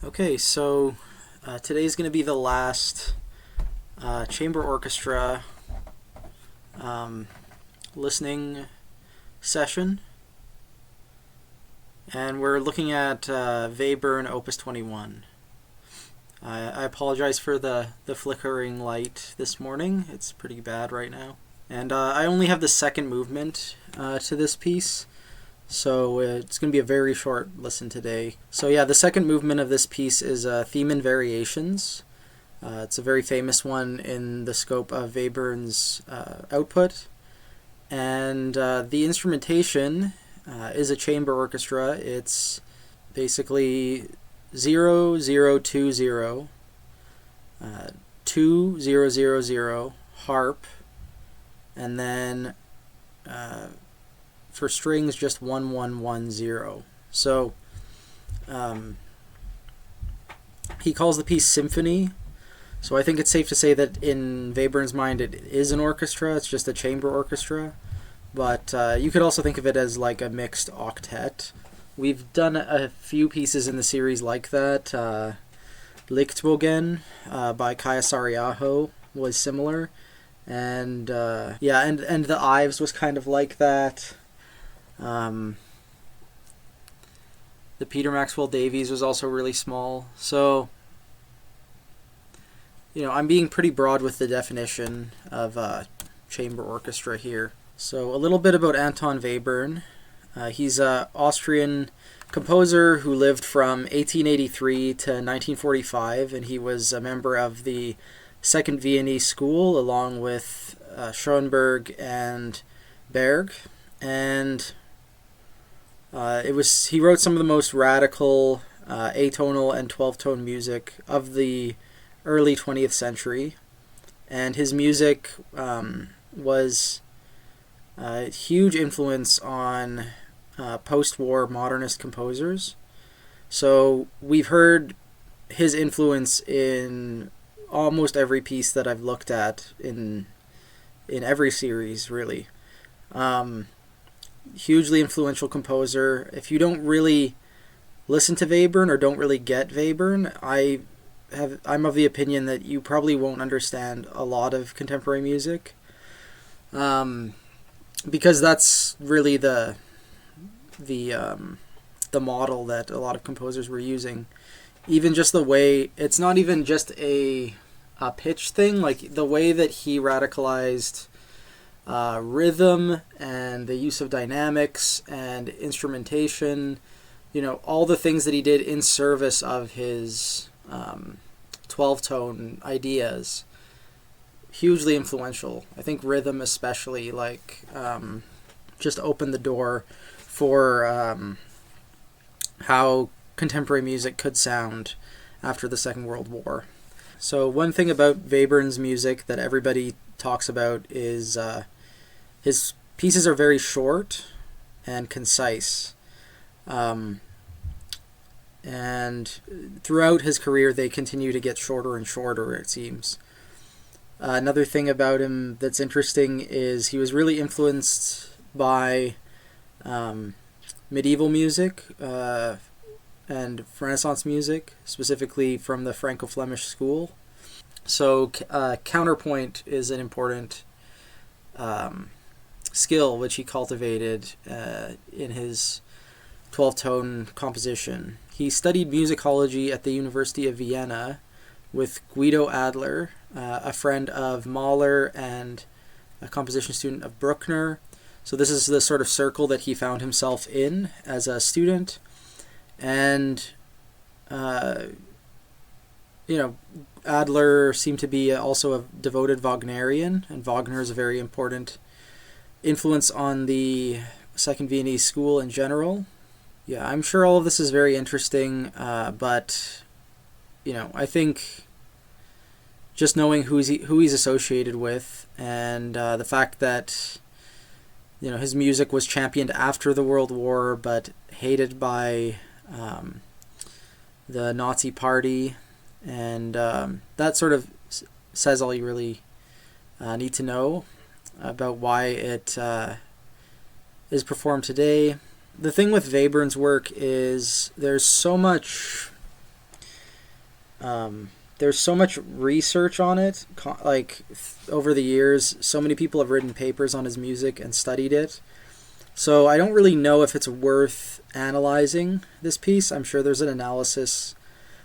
Okay, so today's going to be the last chamber orchestra um, listening session, and we're looking at Webern Opus 21. I apologize for the flickering light this morning. It's pretty bad right now. And I only have the second movement to this piece, so it's going to be a very short listen today. So yeah, the second movement of this piece is Theme and Variations. It's a very famous one in the scope of Webern's output. And the instrumentation is a chamber orchestra. It's basically 0 0 2 0 2 0 0 0 harp, and then for strings just 1 1 1 0. So he calls the piece Symphony. So I think it's safe to say that in Webern's mind it is an orchestra. It's just a chamber orchestra, but you could also think of it as like a mixed octet. We've done a few pieces in the series like that. Lichtbogen by Kaya Sariaho was similar, and and the Ives was kind of like that. The Peter Maxwell Davies was also really small. So, I'm being pretty broad with the definition of chamber orchestra here. So a little bit about Anton Webern. He's an Austrian composer who lived from 1883 to 1945, and he was a member of the Second Viennese School along with Schoenberg and Berg. And he wrote some of the most radical atonal and 12-tone music of the early 20th century, and his music was a huge influence on post-war modernist composers. So we've heard his influence in almost every piece that I've looked at in every series, really. Hugely influential composer. If you don't really listen to Webern or don't really get Webern, I'm of the opinion that you probably won't understand a lot of contemporary music, because that's really the model that a lot of composers were using. Even just the way, it's not even just a pitch thing, like the way that he radicalized rhythm and the use of dynamics and instrumentation, all the things that he did in service of his 12-tone ideas, hugely influential. I think rhythm especially, just opened the door for how contemporary music could sound after the Second World War. So one thing about Webern's music that everybody talks about is his pieces are very short and concise. And throughout his career, they continue to get shorter and shorter, it seems. Another thing about him that's interesting is he was really influenced by medieval music and Renaissance music, specifically from the Franco-Flemish school. So counterpoint is an important skill which he cultivated in his 12-tone composition. He studied musicology at the University of Vienna with Guido Adler, a friend of Mahler and a composition student of Bruckner. So this is the sort of circle that he found himself in as a student. And, Adler seemed to be also a devoted Wagnerian, and Wagner is a very important influence on the Second Viennese School in general. Yeah, I'm sure all of this is very interesting, but, I think just knowing who he's associated with, and the fact that, his music was championed after the World War, but hated by the Nazi Party, and that sort of says all you really need to know about why it is performed today. The thing with Webern's work is there's so much there's so much research on it. Like over the years, so many people have written papers on his music and studied it. So I don't really know if it's worth analyzing this piece. I'm sure there's an analysis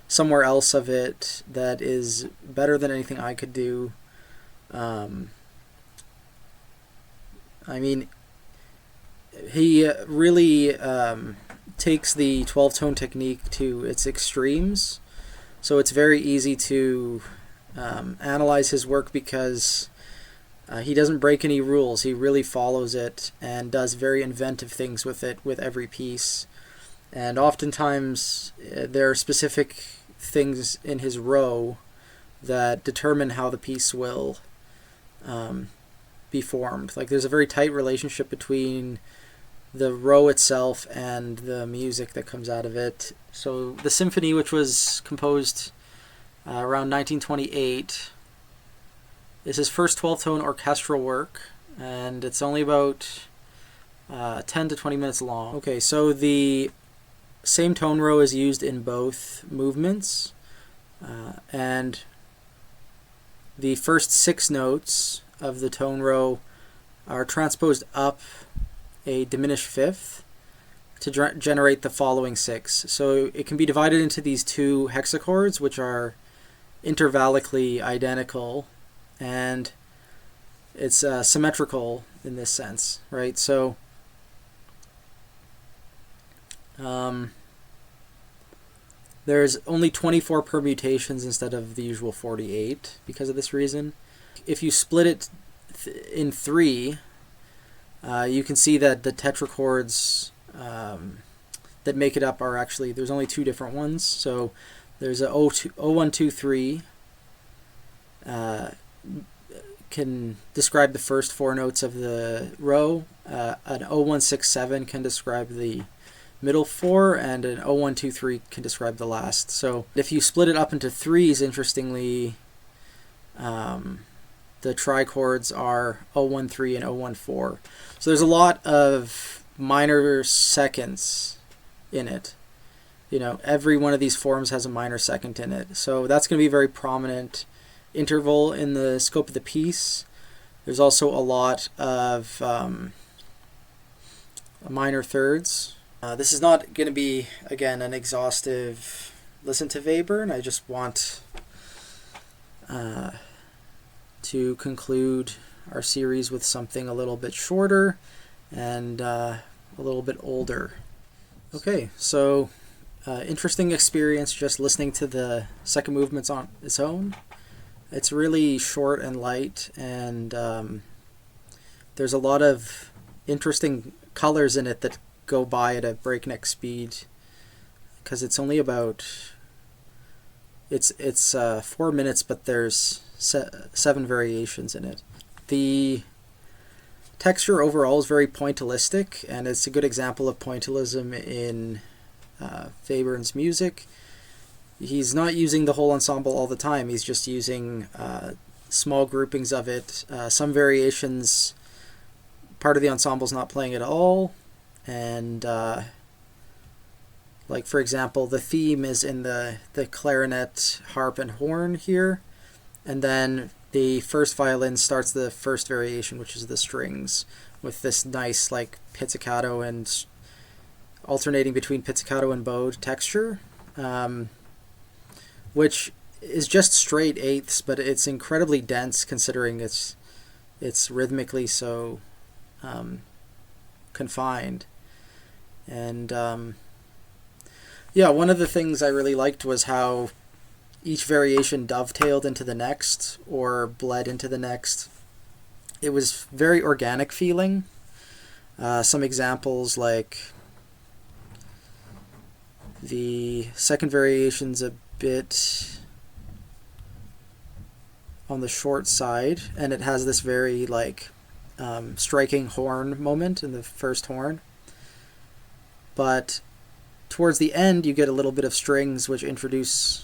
somewhere else of it that is better than anything I could do. I mean, he really takes the 12-tone technique to its extremes. So it's very easy to analyze his work because he doesn't break any rules. He really follows it and does very inventive things with it with every piece. And oftentimes there are specific things in his row that determine how the piece will be formed. Like there's a very tight relationship between the row itself and the music that comes out of it. So the symphony, which was composed around 1928, is his first 12-tone orchestral work, and it's only about 10 to 20 minutes long. Okay, so the same tone row is used in both movements, and the first 6 notes of the tone row are transposed up a diminished fifth to generate the following 6. So it can be divided into these 2 hexachords, which are intervallically identical, and it's symmetrical in this sense, right? So there's only 24 permutations instead of the usual 48 because of this reason. If you split it in 3, you can see that the tetrachords that make it up are actually, there's only 2 different ones. So there's a 1, 2, 3 can describe the first 4 notes of the row. An 1, 6, 7 can describe the middle 4, and an 1, 2, 3 can describe the last. So if you split it up into 3s, interestingly, the trichords are 1, 3 and 1, 4. So there's a lot of minor seconds in it. You know, every one of these forms has a minor second in it. So that's going to be a very prominent interval in the scope of the piece. There's also a lot of minor thirds. This is not going to be, again, an exhaustive listen to Webern. I just want to conclude our series with something a little bit shorter and a little bit older. Okay, so interesting experience just listening to the second movements on its own. It's really short and light, and there's a lot of interesting colors in it that go by at a breakneck speed because it's only about it's 4 minutes, but there's 7 variations in it. The texture overall is very pointillistic, and it's a good example of pointillism in Webern's music. He's not using the whole ensemble all the time. He's just using small groupings of it. Some variations, part of the ensemble's not playing at all, and like for example, the theme is in the clarinet, harp, and horn here, and then the first violin starts the first variation, which is the strings, with this nice like pizzicato and alternating between pizzicato and bowed texture, which is just straight eighths, but it's incredibly dense considering it's rhythmically so confined. And yeah, one of the things I really liked was how each variation dovetailed into the next or bled into the next. It was very organic feeling. Some examples, like the second variation's a bit on the short side, and it has this very like striking horn moment in the first horn. But towards the end, you get a little bit of strings which introduce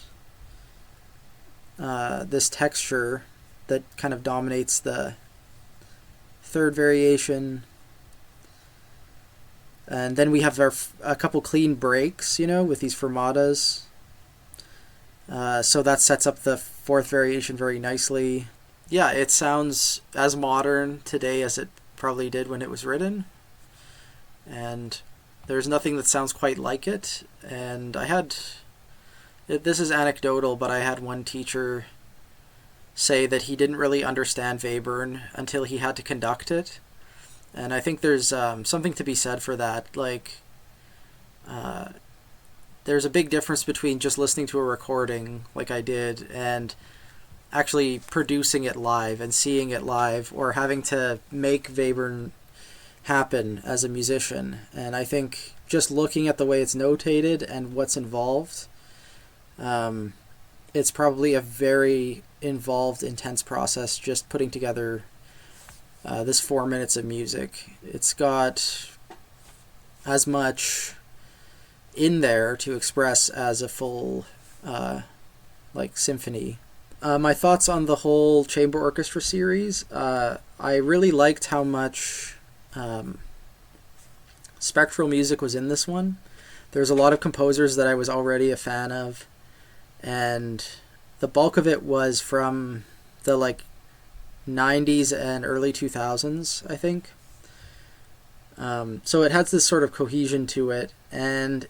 this texture that kind of dominates the third variation. And then we have a couple clean breaks, you know, with these fermatas. So that sets up the fourth variation very nicely. Yeah, it sounds as modern today as it probably did when it was written. And there's nothing that sounds quite like it. And this is anecdotal, but I had one teacher say that he didn't really understand Webern until he had to conduct it. And I think there's something to be said for that. Like, there's a big difference between just listening to a recording like I did and actually producing it live and seeing it live, or having to make Webern happen as a musician. And I think just looking at the way it's notated and what's involved, it's probably a very involved, intense process just putting together this 4 minutes of music. It's got as much in there to express as a full symphony. My thoughts on the whole Chamber Orchestra series, I really liked how much spectral music was in this one. There's a lot of composers that I was already a fan of, and the bulk of it was from the 90s and early 2000s, I think. So it has this sort of cohesion to it, and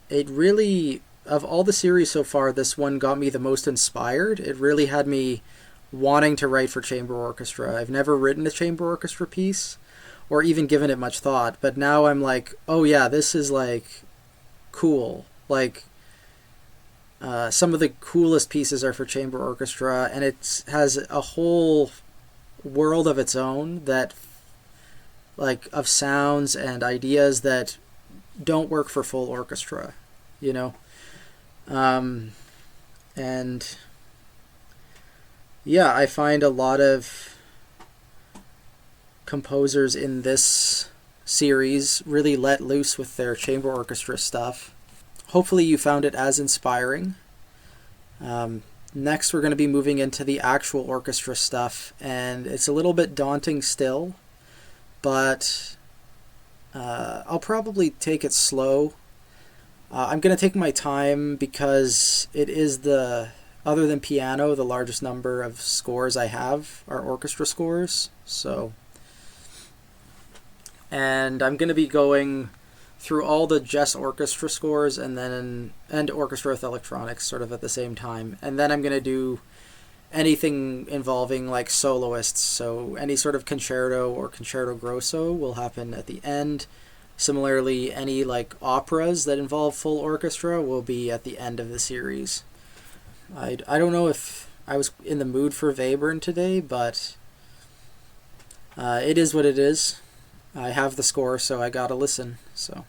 it really, of all the series so far, this one got me the most inspired. It really had me wanting to write for chamber orchestra. I've never written a chamber orchestra piece or even given it much thought, but now I'm like, oh yeah, this is cool. Some of the coolest pieces are for chamber orchestra, and it has a whole world of its own that of sounds and ideas that don't work for full orchestra, and yeah, I find a lot of composers in this series really let loose with their chamber orchestra stuff. Hopefully you found it as inspiring. Next we're going to be moving into the actual orchestra stuff, and it's a little bit daunting still, but I'll probably take it slow. I'm going to take my time because it is other than piano, the largest number of scores I have are orchestra scores. And I'm going to be going through all the just orchestra scores and orchestra with electronics sort of at the same time. And then I'm going to do anything involving soloists. So any sort of concerto or concerto grosso will happen at the end. Similarly, any operas that involve full orchestra will be at the end of the series. I don't know if I was in the mood for Webern today, but it is what it is. I have the score, so I gotta listen. So.